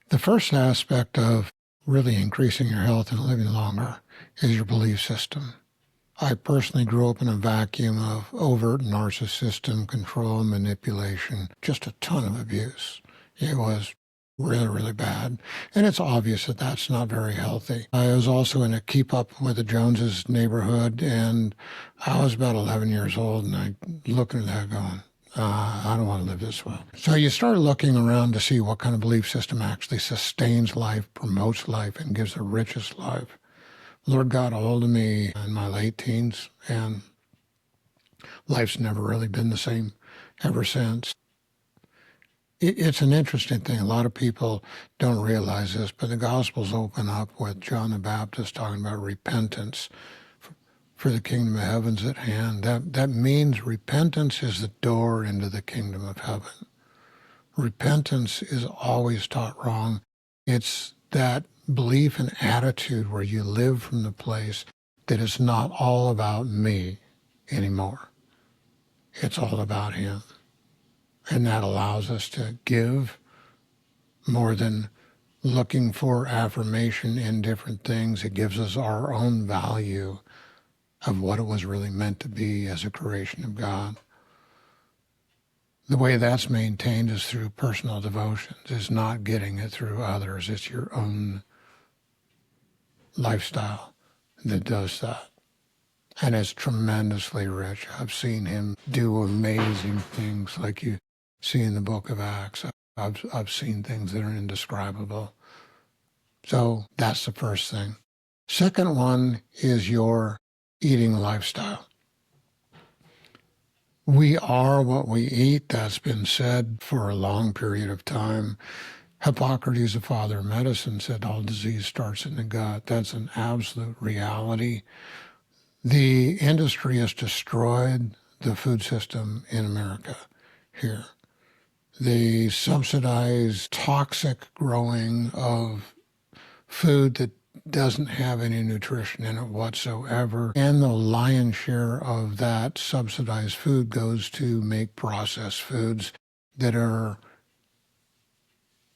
The first aspect of really increasing your health and living longer is your belief system. I personally grew up in a vacuum of overt narcissism, control, manipulation, just a ton of abuse. It was really, really bad. And it's obvious that that's not very healthy. I was also in a keep up with the Joneses neighborhood, and I was about 11 years old, and I looking at that going, I don't want to live this way. So you start looking around to see what kind of belief system actually sustains life, promotes life, and gives the richest life. Lord got a hold of me in my late teens, and life's never really been the same ever since. It's an interesting thing. A lot of people don't realize this, but the Gospels open up with John the Baptist talking about repentance for the kingdom of heaven's at hand. That means repentance is the door into the kingdom of heaven. Repentance is always taught wrong. It's that belief and attitude where you live from the place that it's not all about me anymore. It's all about Him. And that allows us to give more than looking for affirmation in different things. It gives us our own value of what it was really meant to be as a creation of God. The way that's maintained is through personal devotions. It's not getting it through others. It's your own lifestyle that does that. And it's tremendously rich. I've seen Him do amazing things like you see in the book of Acts. I've seen things that are indescribable. So that's the first thing. Second one is your eating lifestyle. We are what we eat. That's been said for a long period of time. Hippocrates, the father of medicine, said all disease starts in the gut. That's an absolute reality. The industry has destroyed the food system in America here. They subsidize toxic growing of food that doesn't have any nutrition in it whatsoever. And the lion's share of that subsidized food goes to make processed foods that are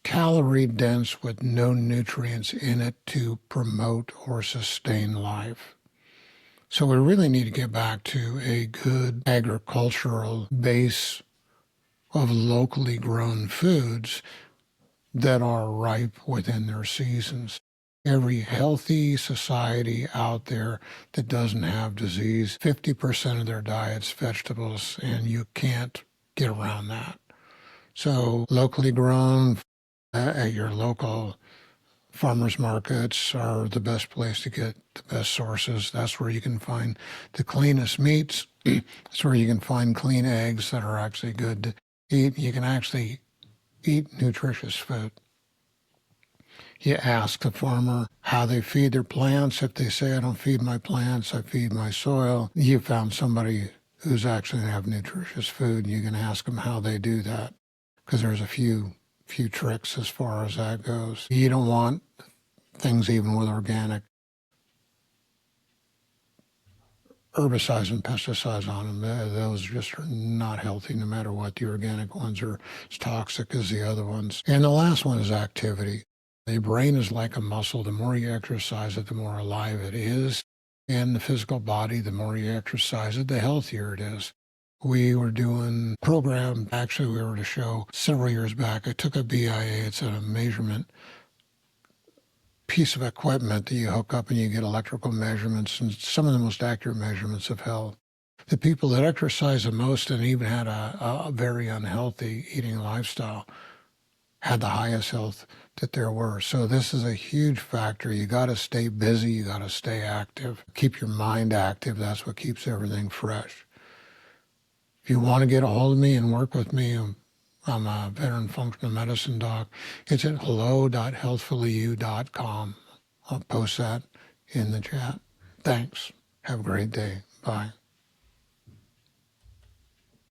calorie dense with no nutrients in it to promote or sustain life. So we really need to get back to a good agricultural base of locally grown foods that are ripe within their seasons. Every healthy society out there that doesn't have disease, 50% of their diet's vegetables, and you can't get around that. So locally grown at your local farmers markets are the best place to get the best sources. That's where you can find the cleanest meats. That's where you can find clean eggs that are actually good to eat. You can actually eat nutritious food. You ask the farmer how they feed their plants. If they say, I don't feed my plants, I feed my soil, you found somebody who's actually going to have nutritious food. You can ask them how they do that, because there's a few tricks as far as that goes. You don't want things even with organic herbicides and pesticides on them. Those just are not healthy no matter what. The organic ones are as toxic as the other ones. And the last one is activity. The brain is like a muscle. The more you exercise it, the more alive it is. And the physical body, the more you exercise it, the healthier it is. We were doing a program, actually we were at a show several years back. I took a BIA, it's a measurement piece of equipment that you hook up and you get electrical measurements and some of the most accurate measurements of health. The people that exercise the most and even had a very unhealthy eating lifestyle had the highest health that there were. So this is a huge factor. You got to stay busy. You got to stay active. Keep your mind active. That's what keeps everything fresh. If you want to get a hold of me and work with me, I'm a veteran functional medicine doc. It's at hello.healthfullyu.com. I'll post that in the chat. Thanks. Have a great day. Bye.